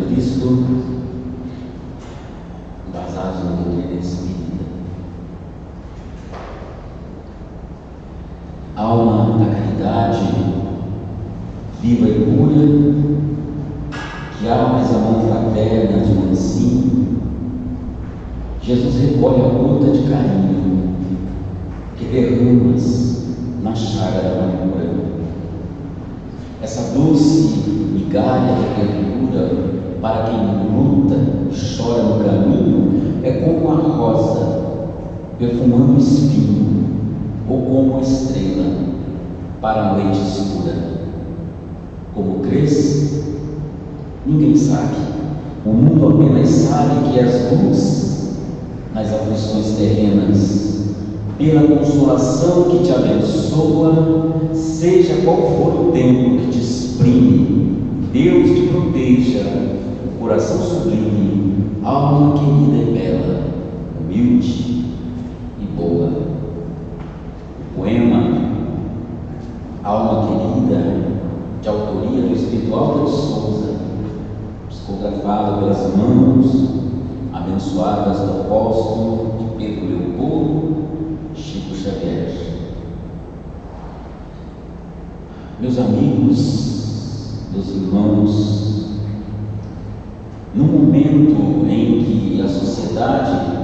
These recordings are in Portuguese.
Cristo, embasados na doutrina espírita. Alma da caridade, viva e pura, que abres a mão fraterna de mansinho, Jesus recolhe a gota de carinho que derramas na chaga da amargura. Essa doce migalha de ternura para quem luta e chora no caminho é como a rosa perfumando o espinho, ou como a estrela para a noite escura. Como cresce, ninguém sabe. O mundo apenas sabe que és luz nas aflições terrenas, pela consolação que te abençoa, seja qual for o tempo que te exprime. Deus te proteja, o coração sublime, alma querida e bela, humilde e boa. O poema Alma Querida, de autoria do Espírito Álvaro de Souza, psicografado pelas mãos abençoadas do apóstolo de Pedro Leopoldo, Chico Xavier. Meus amigos, meus irmãos, no momento em que a sociedade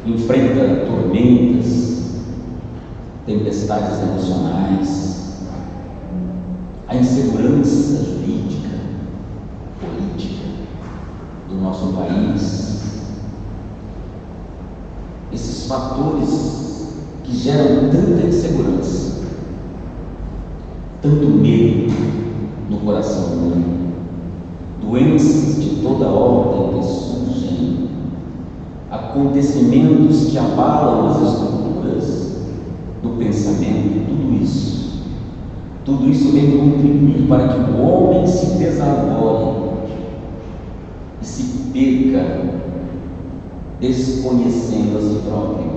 enfrenta tormentas, tempestades emocionais, a insegurança jurídica, política do nosso país, esses fatores que geram tanta insegurança, tanto medo no coração humano, doenças de toda ordem que surgem, acontecimentos que abalam as estruturas do pensamento, tudo isso vem contribuir para que o homem se desarvore e se perca, desconhecendo a si próprio.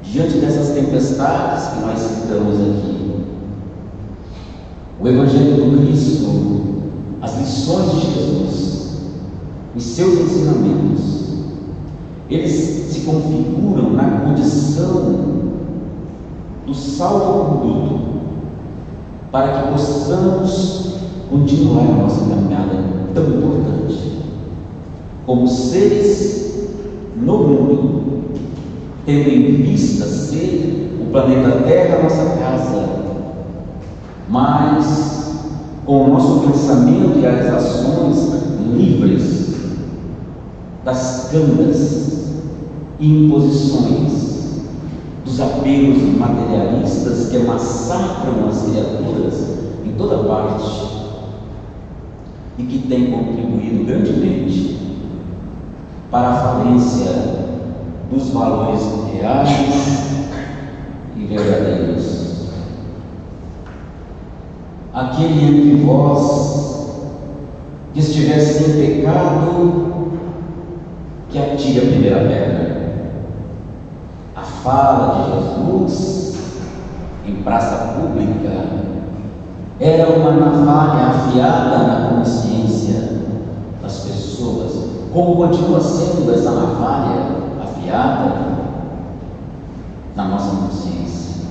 Diante dessas tempestades que nós citamos aqui, o Evangelho do Cristo, as lições de Jesus, os seus ensinamentos, eles se configuram na condição do salvo-conduto para que possamos continuar a nossa caminhada tão importante como seres no mundo, tendo em vista ser o planeta Terra a nossa casa, mas com o nosso pensamento e as ações livres das câmaras e imposições dos apelos materialistas que massacram as criaturas em toda parte e que têm contribuído grandemente para a falência dos valores reais e verdadeiros. Aquele entre vós que estiver sem pecado, que atire a primeira pedra. A fala de Jesus em praça pública era uma navalha afiada na consciência das pessoas, como continua sendo essa navalha afiada na nossa consciência.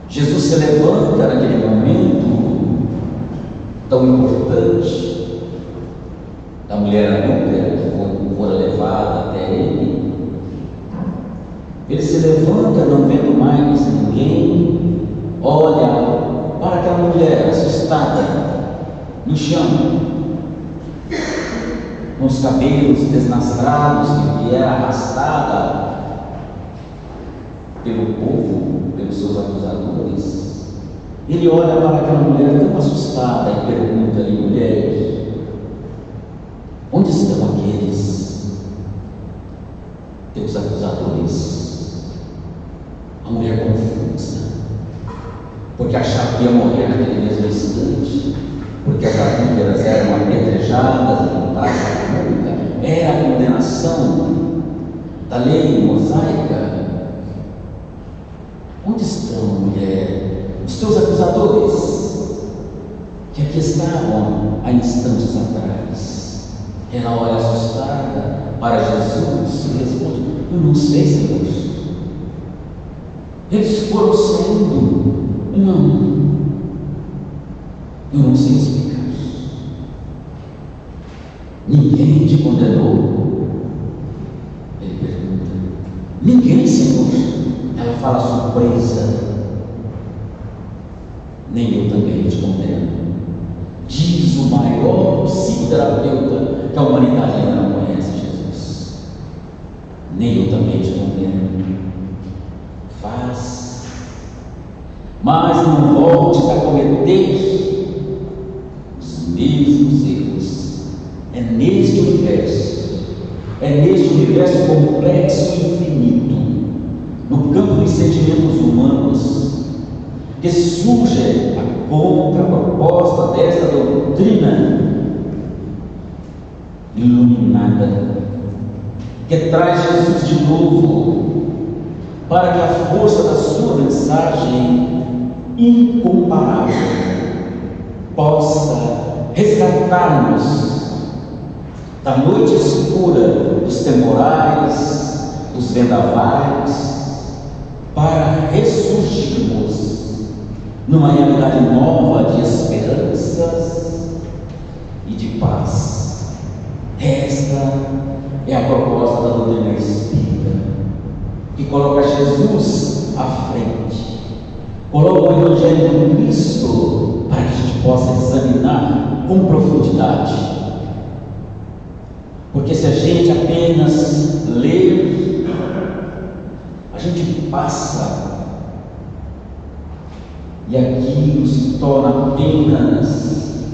Jesus se levanta naquele momento tão importante da mulher adúltera que fora levada até ele. Ele se levanta, não vendo mais ninguém, olha para aquela mulher assustada no chão, com os cabelos desnastrados, que era arrastada pelo povo, pelos seus acusadores. Ele olha para aquela mulher tão assustada e pergunta-lhe: mulher, onde estão aqueles teus acusadores? A mulher confusa, porque achava que ia morrer naquele mesmo instante, porque as adúlteras eram apedrejadas em praça pública, era a condenação da lei mosaica. Onde estão, mulher, os teus acusadores? que aqui estavam há instantes atrás. Ela olha assustada para Jesus e responde: eu não sei, Senhor. Eles foram saindo um a um. Eu não sei explicar. Ninguém te condenou? Ele pergunta. Ninguém, Senhor. Ela fala surpresa. Nem eu também te condeno. Diz o maior psicoterapeuta que a humanidade ainda não conhece, Jesus. Nem eu também te condeno. Faz, mas não volte a cometer os mesmos erros. É neste universo complexo e infinito, no campo dos sentimentos humanos, que surge a contraproposta desta doutrina iluminada, que traz Jesus de novo, para que a força da sua mensagem incomparável possa resgatar-nos da noite escura dos temporais, dos vendavais, para ressurgirmos numa realidade nova de esperanças e de paz. Esta é a proposta da doutrina espírita, que coloca Jesus à frente, coloca o Evangelho de Cristo para que a gente possa examinar com profundidade. Porque se a gente apenas ler, a gente passa, e aquilo se torna apenas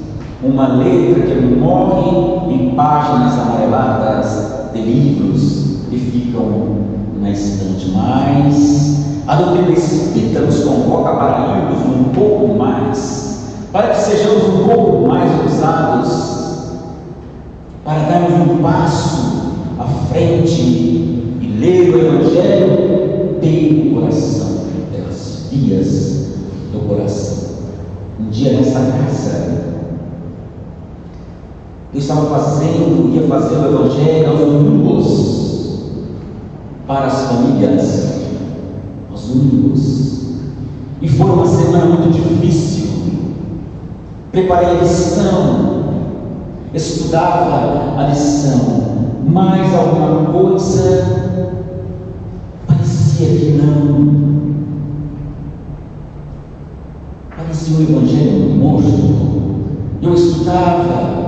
uma letra que morre em páginas amareladas de livros que ficam na estante. Mas a doutrina espírita nos convoca para irmos um pouco mais, para que sejamos um pouco mais ousados, para darmos um passo à frente e ler o Evangelho pelo coração, pelas vias do coração. Um dia nessa casa, eu estava ia fazer o Evangelho aos domingos para as famílias, aos domingos, e foi uma semana muito difícil. Preparei a lição, estudava a lição, mas alguma coisa parecia que não. Parecia um Evangelho morto. Eu estudava,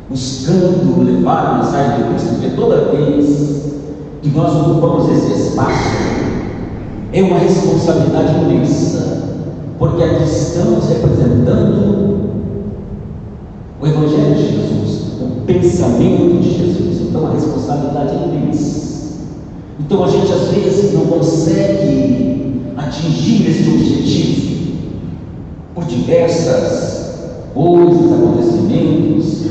buscando levar a mensagem de Cristo, porque toda vez que nós ocupamos esse espaço, é uma responsabilidade imensa, porque aqui estamos representando o Evangelho de Jesus, o pensamento de Jesus. Então a responsabilidade é imensa. Então a gente às vezes não consegue atingir esse objetivo por diversas coisas, acontecimentos,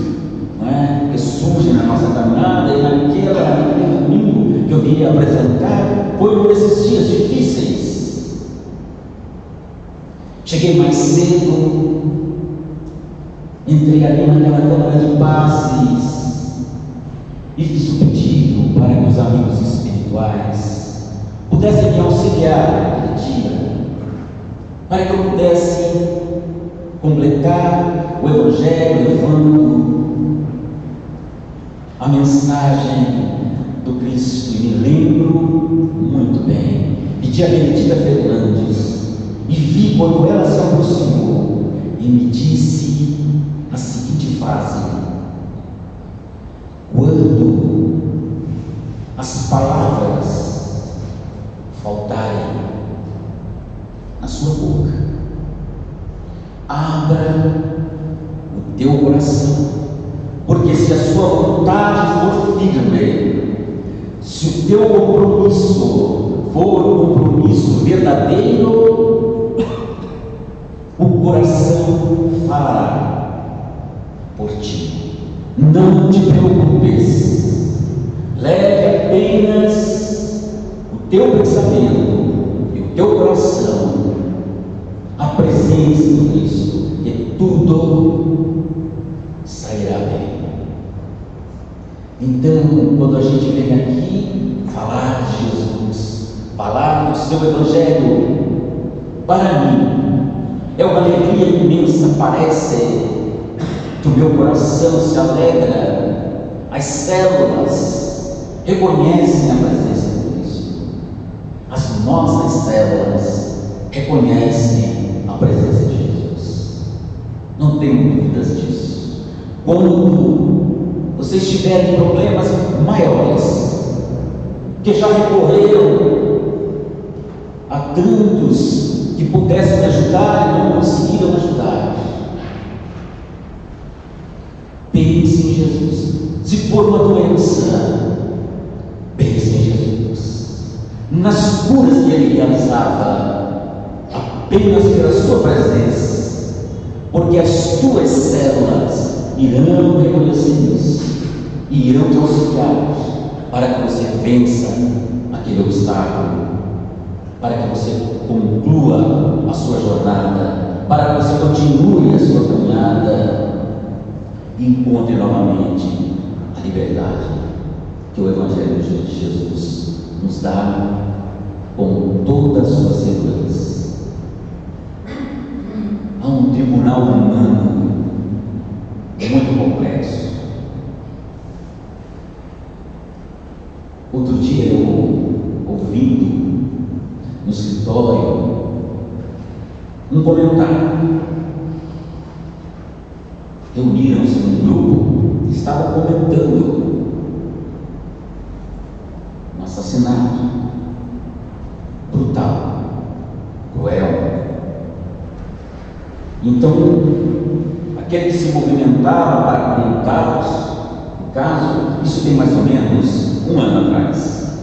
não é? Que surgem na nossa caminhada. E naquele domingo que eu vim apresentar foi um desses dias difíceis. Cheguei mais cedo, entrei ali naquela câmara de passes e fiz o pedido para que os amigos espirituais pudessem me auxiliar naquele dia, para que eu pudesse completar o Evangelho, levando a mensagem do Cristo. E me lembro muito bem, pedi a Benedita Fernandes e vi quando ela se aproximou e me disse a seguinte frase: quando as palavras faltarem na sua boca, abra o teu coração, porque se a sua vontade for firme, se o teu compromisso for um compromisso verdadeiro, o coração falará por ti. Não te preocupes, leve apenas o teu pensamento e o teu coração à presença do Cristo, e tudo sairá bem. Então, quando a gente vem aqui falar de Jesus, falar do seu Evangelho, para mim é uma alegria imensa. Parece que o meu coração se alegra, as células reconhecem a presença de Cristo, as nossas células reconhecem a presença de Jesus. Não tenho dúvidas disso. Quando vocês tiverem problemas maiores, que já recorreram a tantos que pudessem ajudar e não conseguiram ajudar, pense em Jesus. Se for uma doença, pense em Jesus, nas curas que ele realizava, apenas pela sua presença, porque as tuas células irão reconhecer isso e irão te auxiliar para que você vença aquele obstáculo, para que você conclua a sua jornada, para que você continue a sua caminhada e encontre novamente a liberdade que o Evangelho de Jesus nos dá com toda a sua segurança. Há um tribunal humano muito complexo. Outro dia eu ouvindo no escritório um comentário. Reuniram-se num grupo e estavam comentando um assassinato brutal, cruel. Então, aquele que se movimentava para comentar o caso, isso tem mais ou menos um ano atrás,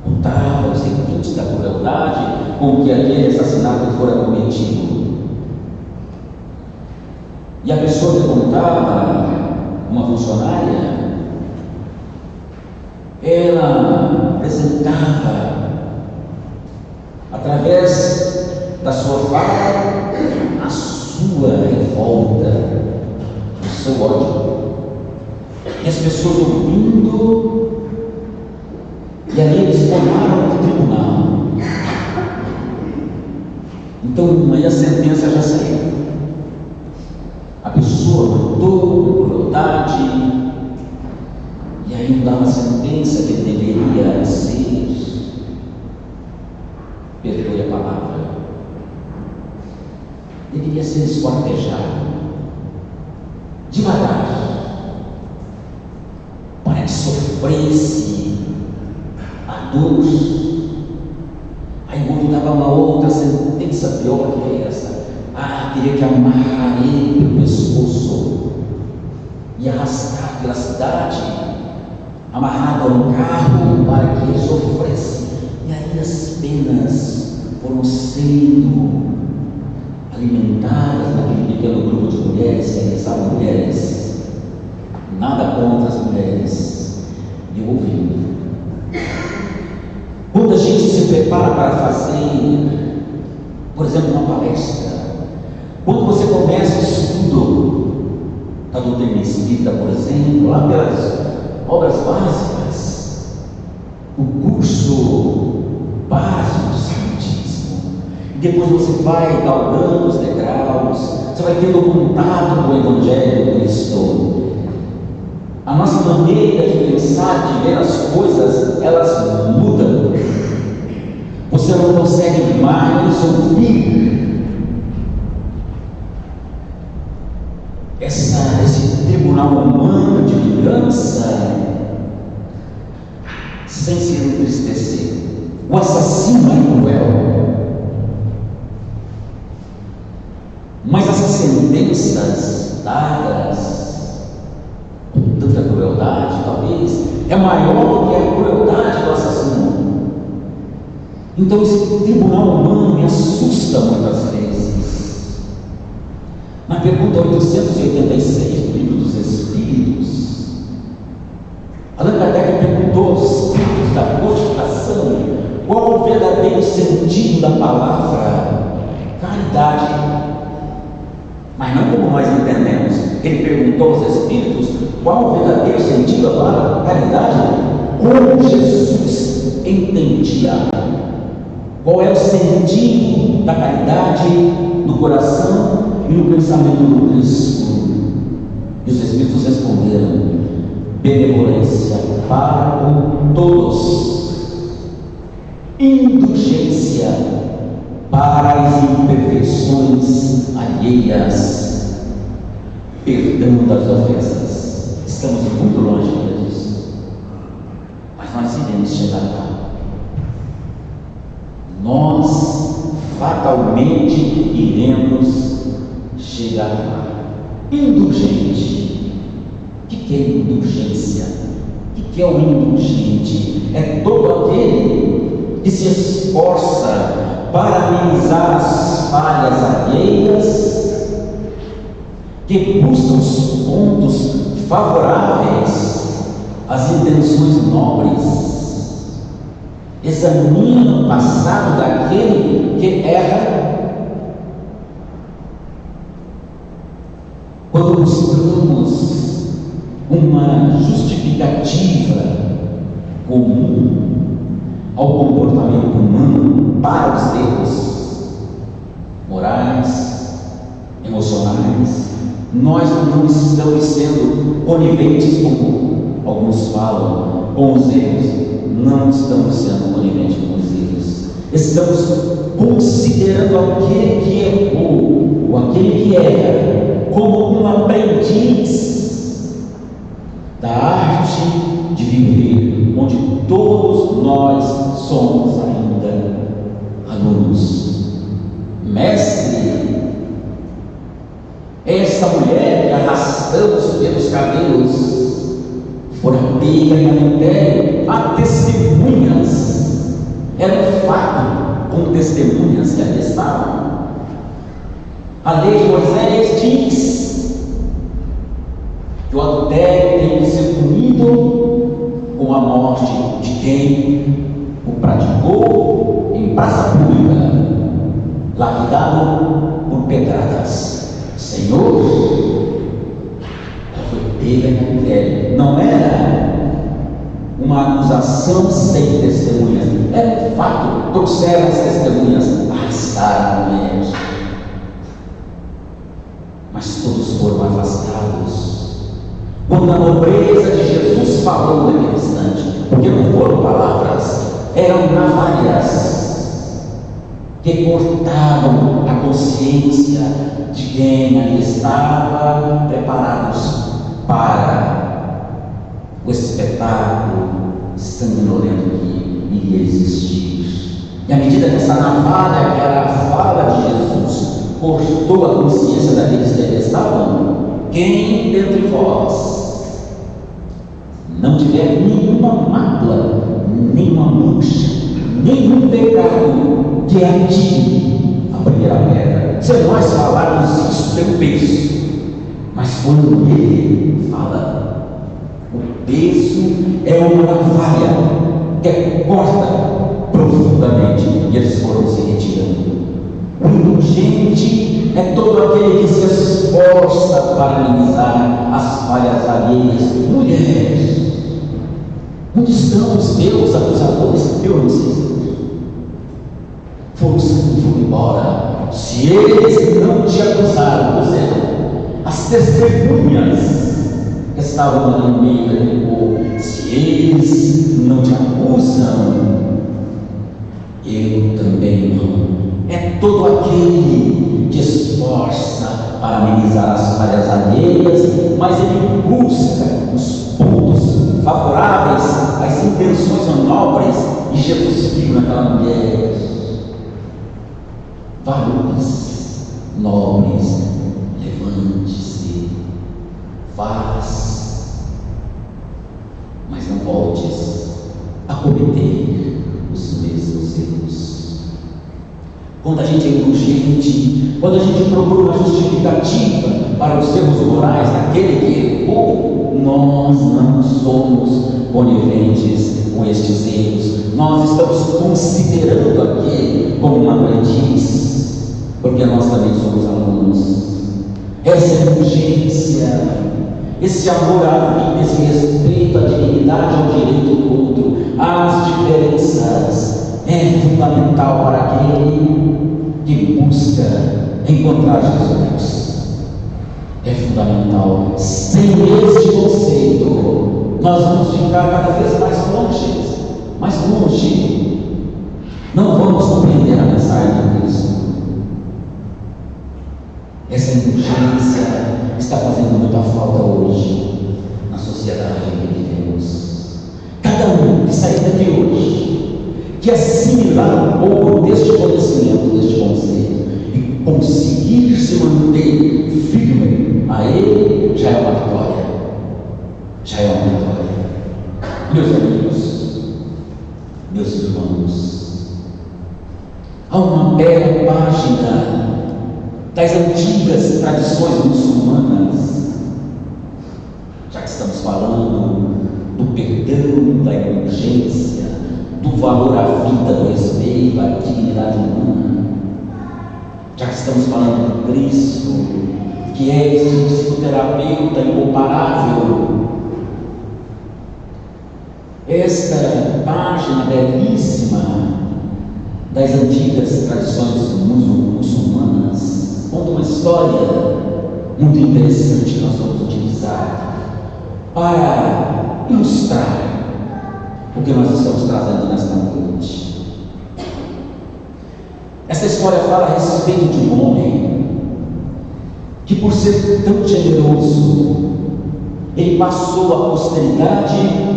contava os requintes da crueldade com que aquele assassinato fora cometido. E a pessoa que contava, uma funcionária, ela apresentava, através da sua fala, a sua revolta, o seu ódio. E as pessoas ouvindo, e ali eles tomaram o tribunal. Então, aí a sentença já saiu. A pessoa matou com crueldade, e aí dá uma sentença que deveria ser, perdoe a palavra, deveria ser esquartejado devagar, para que sofresse a dor. Aí o outro dava uma outra sentença pior que essa. Teria que amarrar ele pelo pescoço e arrastar pela cidade, amarrado a um carro para que ele sofresse. E aí as penas foram sendo alimentadas naquele pequeno grupo de mulheres, que eles são mulheres, nada contra as mulheres, e eu ouvindo. Quando a gente se prepara para fazer, por exemplo, uma palestra, quando você começa o estudo da doutrina espírita, por exemplo, lá pelas obras básicas, o curso básico do Espiritismo, e depois você vai galgando os degraus, você vai tendo contato com o Evangelho de Cristo. A nossa maneira de pensar, de ver as coisas, elas mudam. Você não consegue mais ouvir esse tribunal humano de vingança sem se entristecer. O assassino é cruel, mas essas sentenças dadas com tanta crueldade, talvez, é maior do que a crueldade do assassino. Então esse tribunal humano me assusta muitas vezes. Na pergunta 886 do Livro dos Espíritos, Allan Kardec perguntou aos espíritos da codificação qual o verdadeiro sentido da palavra caridade. nós entendemos. Ele perguntou aos espíritos qual o verdadeiro sentido da palavra caridade. Como Jesus entendia qual é o sentido da caridade no coração e no pensamento do Cristo. E os espíritos responderam: benevolência para com todos, indulgência para as imperfeições alheias, perdão das ofensas. Estamos muito longe disso, mas nós iremos chegar lá. Nós fatalmente iremos chegar lá. Indulgente. O que é indulgência? O que é o indulgente? É todo aquele que se esforça para amenizar as falhas alheias, que busca os pontos favoráveis às intenções nobres, examina o passado daquele que erra. Quando buscamos uma justificativa comum ao comportamento humano para os erros morais, emocionais, nós não estamos sendo coniventes, como alguns falam, com os erros. Não estamos sendo coniventes com os erros. Estamos considerando aquele que errou, ou aquele que erra, como um aprendiz da arte de viver, onde todos nós somos ainda alunos. Mestre, esta mulher que arrastamos pelos cabelos fora pega em adultério, há testemunhas. Era um fato com testemunhas que ali estavam. A lei de Moisés diz que o adultério tem que ser punido com a morte de quem o praticou em praça pública, lapidado por pedradas. Senhor, ela foi pega em adultério. Não era uma acusação sem testemunhas, era um fato. Trouxeram as testemunhas, arrestaram a mulher, mas todos foram afastados. Quando a nobreza de Jesus falou naquele instante, porque não foram palavras, eram navalhas que cortavam a consciência de quem ali estava preparados para o espetáculo sanguinolento que iria existir. E à medida que essa navalha, que era a fala de Jesus, cortou a consciência daqueles que ali estavam, quem dentre vós não tiver nenhuma mácula, nenhuma mancha, nenhum pecado, que atire a primeira pedra. Se nós falarmos isso, tem peso, mas quando ele fala, o peso é uma navalha que corta profundamente, e eles foram se retirando. O indulgente é todo aquele que se esforça para amenizar as falhas alheias. Mulheres, onde estão os meus acusadores? Eu não sei. Foram embora. Se eles não te acusaram, ou seja, as testemunhas estavam ali no meio daquele povo, se eles não te acusam, eu também não. É todo aquele que esforça para amenizar as falhas alheias, mas ele busca os pontos favoráveis às intenções nobres, e Jesus viu naquela mulher valores nobres. Levante-se, faz, mas não voltes a cometer os mesmos erros. Quando a gente é indulgente, quando a gente procura uma justificativa para os erros morais daquele que errou, nós não somos coniventes com estes erros. Nós estamos considerando aquele como um aprendiz, porque nós também somos alunos. essa urgência, esse amor à vida, esse respeito à dignidade, ao direito do outro, às diferenças, é fundamental para aquele que busca encontrar Jesus. É fundamental. Sem este conceito, nós vamos ficar cada vez mais longe, mais longe. Não vamos compreender a mensagem de Cristo. Essa indulgência está fazendo muita falta hoje na sociedade em que vivemos. Cada um que sair daqui hoje, que assimilar um pouco deste conhecimento, deste conceito, e conseguir se manter firme a ele, já é uma vitória. Já é uma vitória. Meus amigos, meus irmãos, há uma bela página das antigas tradições muçulmanas, já que estamos falando do perdão, da indulgência, do valor à vida, do respeito, à dignidade humana, já que estamos falando de Cristo, que é esse psicoterapeuta incomparável. Esta página belíssima das antigas tradições muçulmanas conta uma história muito interessante que nós vamos utilizar para ilustrar o que nós estamos trazendo nesta noite. Essa história fala a respeito de um homem que, por ser tão generoso, ele passou à posteridade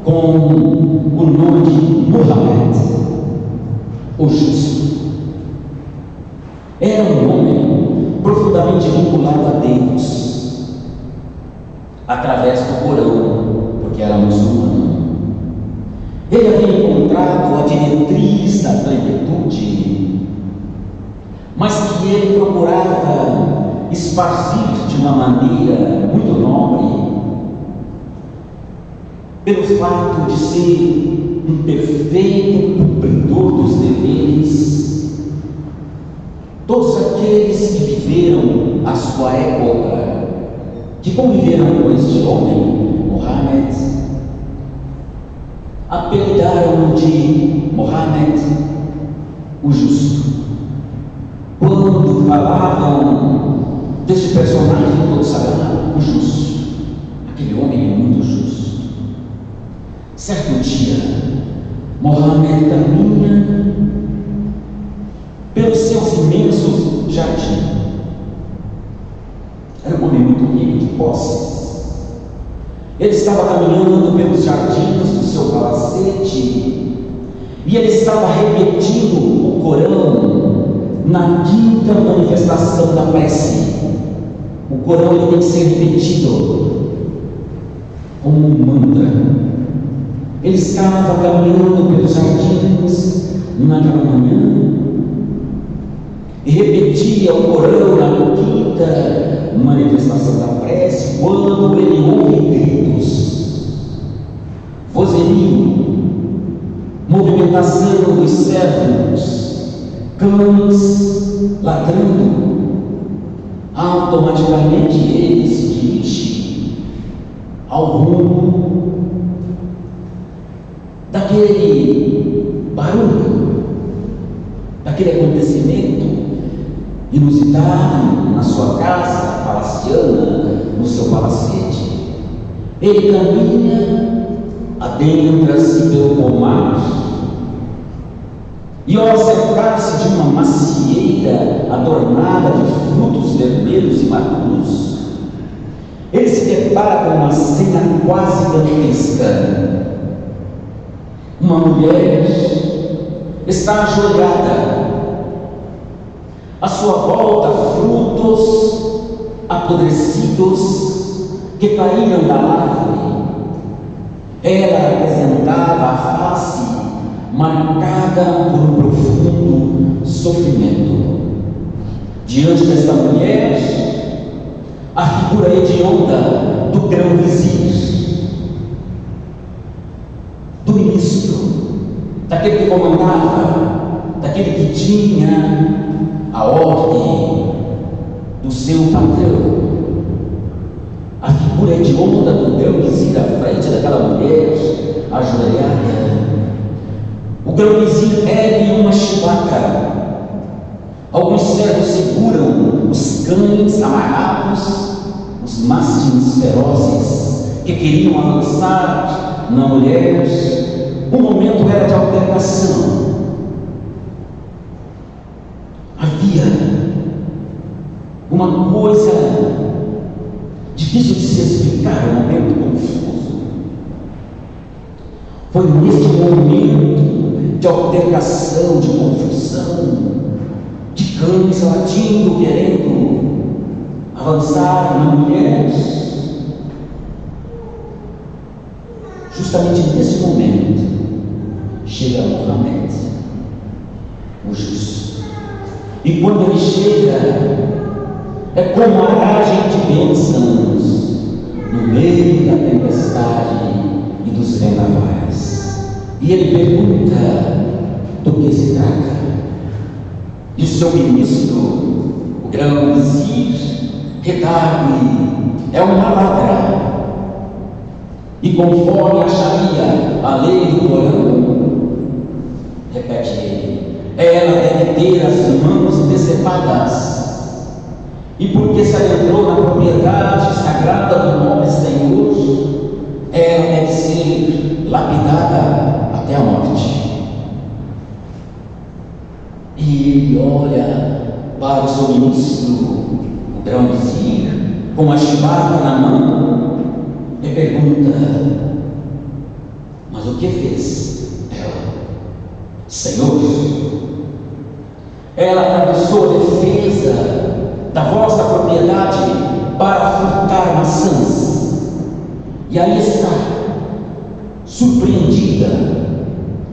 com o nome de Muhammad, o Justo. Era um homem profundamente vinculado a Deus, através do Corão, porque era muçulmano. Ele havia encontrado a diretriz da plenitude, mas que ele procurava esparcir de uma maneira muito nobre, pelo fato de ser um perfeito cumpridor dos deveres. Todos aqueles que viveram a sua época, que conviveram com este homem, Muhammad, apelidaram de Muhammad o Justo. Quando falavam deste personagem todo sagrado, o Justo, aquele homem é muito justo. Certo dia, Muhammad caminha pelos seus imensos jardins. Era um homem muito rico de posses. Ele estava caminhando pelos jardins do seu palacete e ele estava repetindo o Corão na quinta manifestação da prece. O Corão ele tem que ser repetido como um mantra. Ele estava caminhando pelos jardins naquela manhã e repetia o Corão na quinta manifestação da prece, quando ele ouve gritos, vozerio, movimentação dos servos, cães ladrando. Automaticamente ele se dirige ao rumo daquele barulho, daquele acontecimento inusitado na sua casa palaciana, no seu palacete. Ele caminha, adentra-se pelo pomar e, ao acercar-se de uma macieira adornada de frutos vermelhos e maduros, ele se depara com uma cena quase dantesca. Uma mulher está ajoelhada, à sua volta frutos apodrecidos que caíram da árvore. Ela apresentava a face marcada por um profundo sofrimento. Diante desta mulher, a figura hedionda do grão-vizir, do ministro, daquele que comandava, daquele que tinha a ordem do o seu patrão. A figura hedionda do grão-vizir à frente daquela mulher ajoelhada. O grão-vizir ergue uma chibaca. Alguns servos seguram os cães amarrados, os mastins ferozes que queriam avançar na mulher. O momento era de altercação. Havia uma coisa difícil de se explicar, um momento confuso. Foi neste momento de altercação, de confusão, de cães latindo, querendo avançar na mulher. Justamente nesse momento chega Mohamed, o justo. E quando ele chega, é como uma aragem de bênçãos no meio da tempestade e dos vendavais. E ele pergunta do que se trata. E o seu ministro, o grão-vizir, redargue: é uma ladra. E conforme acharia a lei do Corão, repete ele, ela deve ter as mãos decepadas. E porque se adentrou na propriedade sagrada do nobre Senhor, ela deve ser lapidada até a morte. E ele olha para o seu ministro, o grão-vizir, com a chibaca na mão, e pergunta: mas o que fez ela? Senhor, ela abençoou a defesa da vossa propriedade para furtar maçãs. E aí está, surpreendida,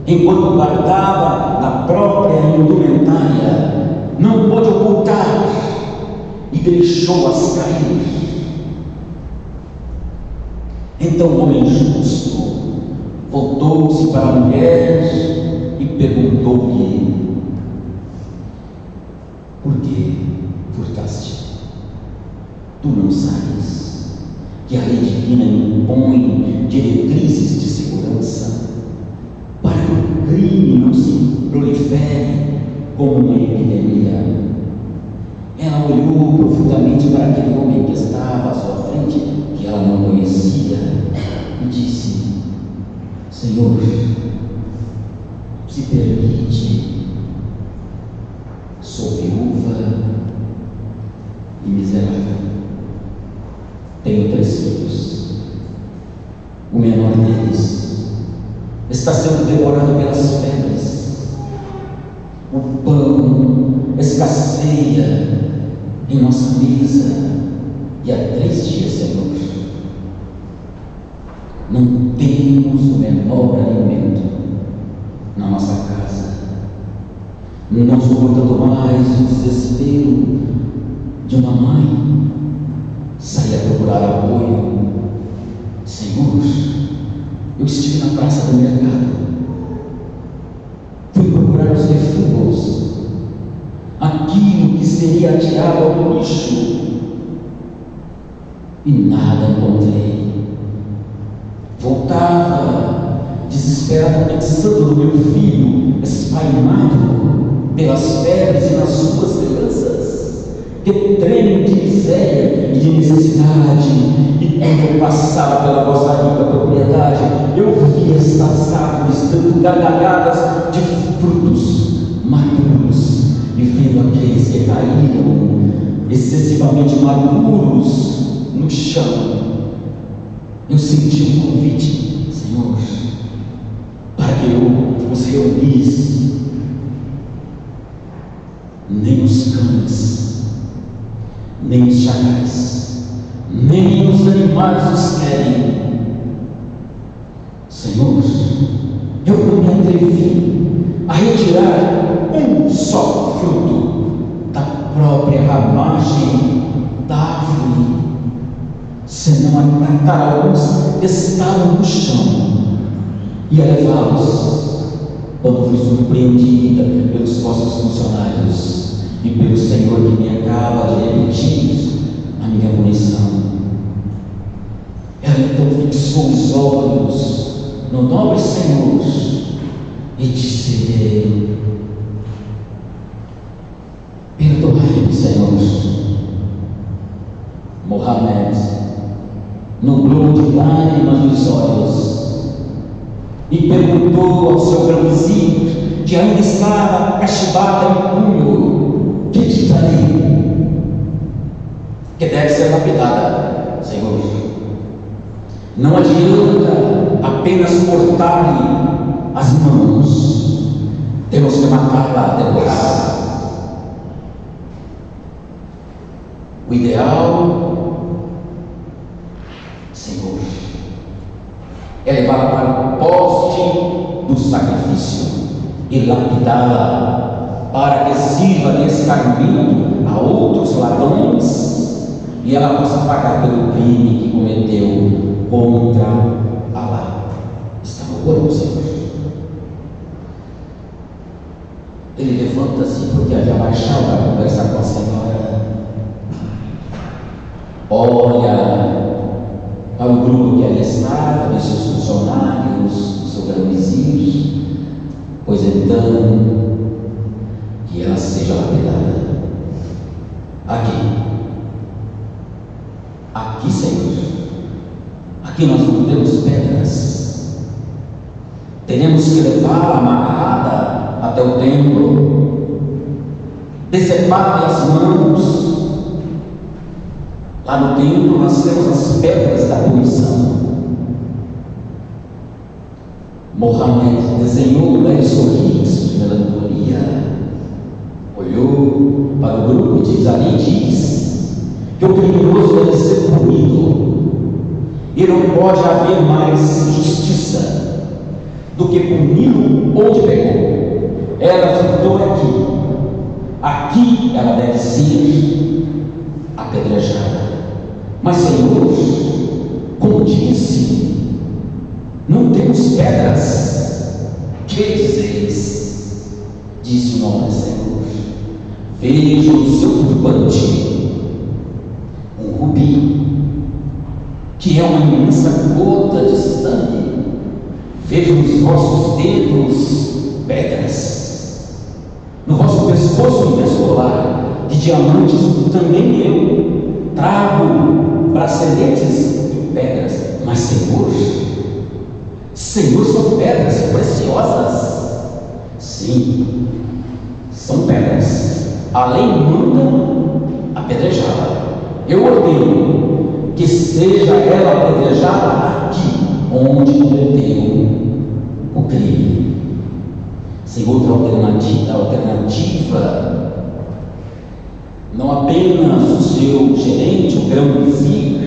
enquanto guardava na própria indumentária, não pôde ocultar e deixou-as cair. Então o homem justo voltou-se para a mulher e perguntou-lhe: por que furtaste? Tu não sabes que a lei divina impõe diretrizes de segurança para que o crime não se prolifere como uma epidemia? Ela olhou profundamente para aquele homem que estava à sua frente, que ela não conhecia, e disse: Senhor, se permite, sou viúva e miserável. Tenho 3 filhos. O menor deles está sendo devorado pelas febres. O pão escasseia em nossa mesa e há 3 dias, Senhor, não temos o menor alimento na nossa casa. Não suportando mais o desespero de uma mãe, saí a procurar apoio. Senhor, eu estive na praça do mercado, fui procurar os refugos, aquilo que seria atirado ao lixo, e nada encontrei. Voltava desesperado, pensando no meu filho espainado pelas febres e nas suas crianças, que tremem de miséria e de necessidade. E quando eu passava pela vossa rica propriedade, eu via estas árvores dando gargalhadas de frutos maduros, e vendo aqueles que caíram excessivamente maduros no chão, eu senti um convite, Senhor, para que eu os reunisse. Nem os cães, nem os chacais, nem os animais os querem. Senhor, eu não me atrevi a retirar um só fruto da própria ramagem da árvore, senão a matar alguns que estavam no chão e a levá-los, quando fui surpreendida pelos vossos funcionários e pelo Senhor que me acaba de repetir a minha punição. Ela então fixou os olhos no nobre Senhor e disse: perdoai-me, Senhor. Mohamed nublou de lágrimas os olhos e perguntou ao seu grão-vizir, que ainda estava cachibada em punho: que te darei? Que deve ser lapidada, Senhor. Não adianta apenas cortar-lhe as mãos, temos que matá-la depois. O ideal, Senhor, é levá-la para o poste do sacrifício e lapidá-la, para que sirva de escarnecimento a outros ladrões e ela possa pagar pelo crime que cometeu contra Allah. Está no corpo, Senhor. Ele levanta-se porque havia baixado para conversar com a senhora. Olha para o grupo que ali estava, dos seus funcionários, do seu grão-vizir, pois então que ela seja lapidada. Aqui, Senhor. Aqui nós não temos pedras. Teremos que levá-la amarrada até o templo, decepar-lhe as mãos. Lá no templo nós temos as pedras da punição. Mohamed desenhou um leve sorriso de melancolia, olhou para o grupo e diz que o criminoso deve ser punido e não pode haver mais justiça do que puni-lo onde pegou. Ela ficou aqui ela deve ser apedrejada. Mas, Senhor, como disse, não temos pedras. Que dizeis? Disse o nobre Senhor: vejo no seu turbante um rubi, que é uma imensa gota de sangue. Vejo nos vossos dedos pedras, no vosso pescoço um imenso colar de diamantes. Também eu trago braceletes de pedras. Mas, Senhor, são pedras preciosas. Sim, são pedras. A lei manda apedrejá-la. Eu ordeno que seja ela apedrejada aqui onde cometeu o crime. Sem outra alternativa, não apenas o seu gerente, o grão-vizir,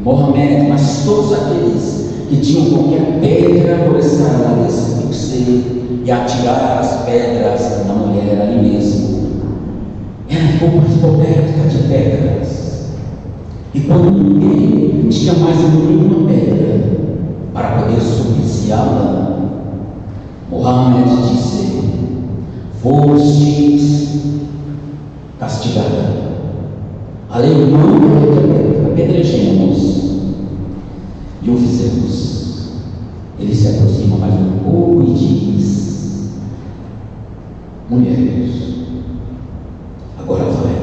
Mohamed, mas todos aqueles que tinham qualquer pedra começaram a descer e atirar as pedras na mulher ali mesmo. Ela ficou mais coberta de pedras, e quando ninguém tinha mais nenhuma pedra para poder supliciá-la, Mohamed disse: fostes castigada. A lei manda apedrejemos, e o fizemos. Ele se aproxima mais um pouco e diz: mulher, agora vai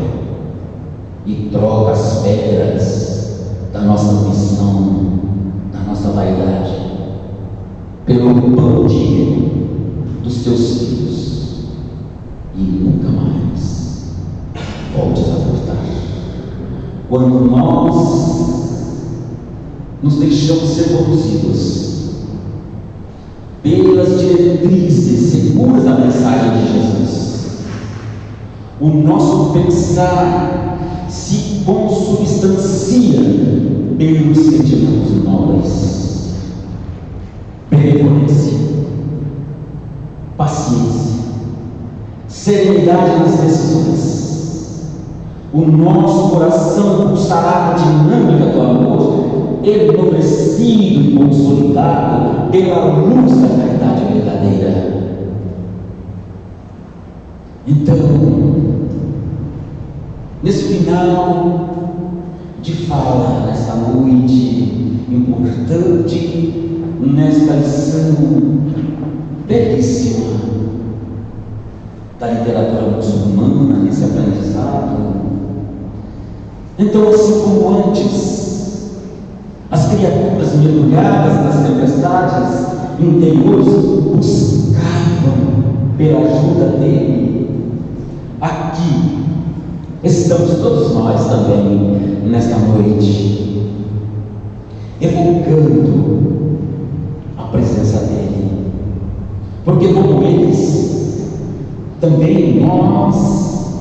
e troca as pedras da nossa ambição, da nossa vaidade, pelo pão digno dos teus filhos, e nunca mais voltes a voltar. Quando nós nos deixamos ser conduzidos pelas diretrizes seguras da mensagem de Jesus, o nosso pensar se consubstancia pelos sentimentos nobres, benevolência, paciência, serenidade nas decisões. O nosso coração pulsará a dinâmica do amor, enobrecido e consolidado pela luz da verdade verdadeira. Então, sinal de fala nesta noite importante, nesta lição belíssima da literatura muçulmana, nesse aprendizado. Então, assim como antes, as criaturas mergulhadas nas tempestades interiores buscavam pela ajuda dele, aqui estamos todos nós também nesta noite, evocando a presença dele, porque como eles, também nós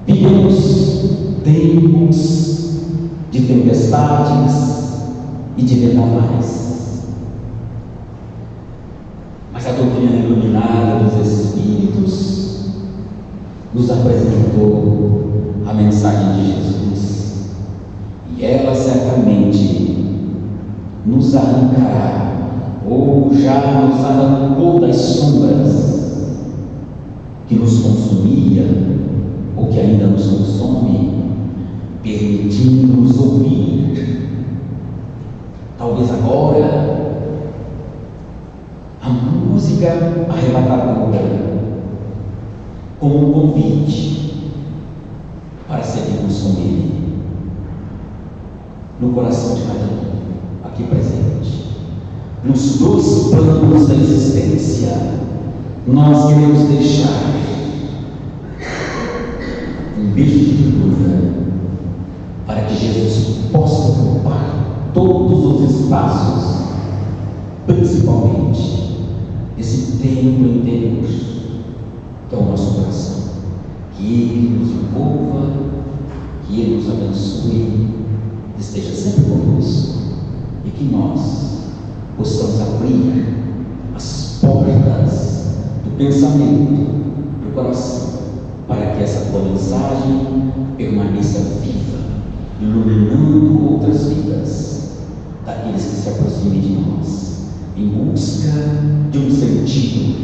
vivemos tempos de tempestades e de vendavais. Mas a doutrina iluminada dos Espíritos nos apresentou a mensagem de Jesus, e ela certamente nos arrancará, ou já nos arrancou das sombras que nos consumia, ou que ainda nos consome, permitindo-nos ouvir, talvez agora, a música arrebatadora, como um convite para seguirmos com Ele, no coração de cada um aqui presente, nos dois planos da existência. Nós queremos deixar um beijo de ternura para que Jesus possa ocupar todos os espaços, principalmente esse templo interior, que é o nosso coração. Que Ele nos envolva, que Ele nos abençoe, esteja sempre conosco, e que nós possamos abrir as portas do pensamento, do coração, para que essa tua mensagem permaneça viva, iluminando outras vidas, daqueles que se aproximem de nós, em busca de um sentido